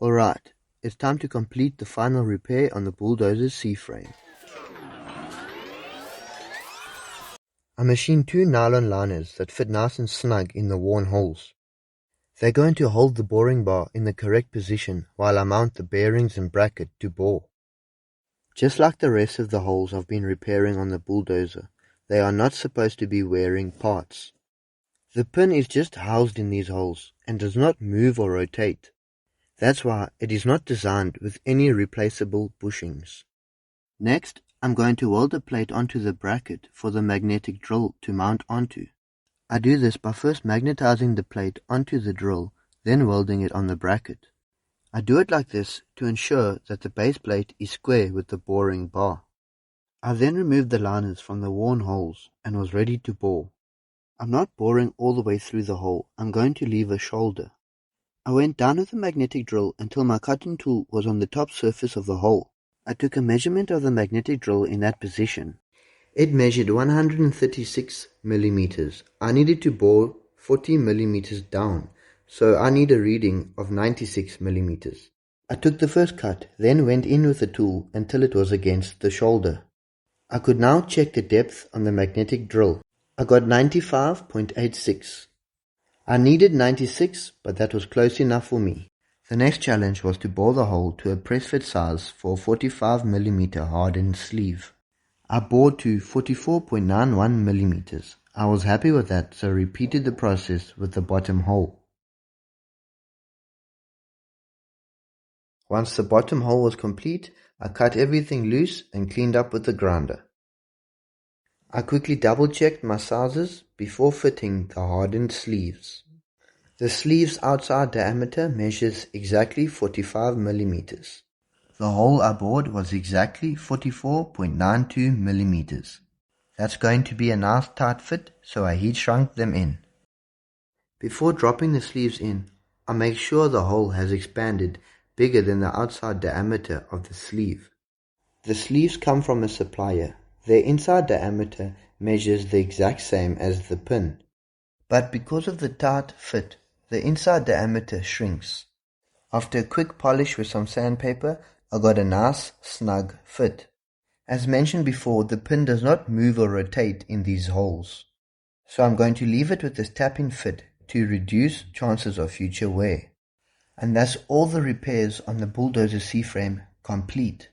Alright, it's time to complete the final repair on the bulldozer's C-frame. I machined 2 nylon liners that fit nice and snug in the worn holes. They're going to hold the boring bar in the correct position while I mount the bearings and bracket to bore. Just like the rest of the holes I've been repairing on the bulldozer, they are not supposed to be wearing parts. The pin is just housed in these holes and does not move or rotate. That's why it is not designed with any replaceable bushings. Next, I'm going to weld a plate onto the bracket for the magnetic drill to mount onto. I do this by first magnetizing the plate onto the drill, then welding it on the bracket. I do it like this to ensure that the base plate is square with the boring bar. I then removed the liners from the worn holes and was ready to bore. I'm not boring all the way through the hole, I'm going to leave a shoulder. I went down with the magnetic drill until my cutting tool was on the top surface of the hole. I took a measurement of the magnetic drill in that position. It measured 136 millimeters. I needed to bore 40 millimeters down, so I need a reading of 96 millimeters. I took the first cut, then went in with the tool until it was against the shoulder. I could now check the depth on the magnetic drill. I got 95.86. I needed 96, but that was close enough for me. The next challenge was to bore the hole to a press fit size for a 45 mm hardened sleeve. I bored to 44.91 millimeters. I was happy with that, so repeated the process with the bottom hole. Once the bottom hole was complete, I cut everything loose and cleaned up with the grinder. I quickly double-checked my sizes before fitting the hardened sleeves. The sleeve's outside diameter measures exactly 45 millimeters. The hole I bored was exactly 44.92 millimeters. That's going to be a nice tight fit, so I heat shrunk them in. Before dropping the sleeves in, I make sure the hole has expanded bigger than the outside diameter of the sleeve. The sleeves come from a supplier. Their inside diameter measures the exact same as the pin. But because of the tight fit, the inside diameter shrinks. After a quick polish with some sandpaper, I got a nice, snug fit. As mentioned before, the pin does not move or rotate in these holes. So I'm going to leave it with this tap-in fit to reduce chances of future wear. And that's all the repairs on the bulldozer C-frame complete.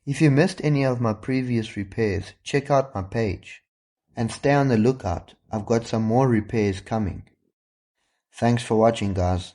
If you missed any of my previous repairs, check out my page. And stay on the lookout, I've got some more repairs coming. Thanks for watching, guys.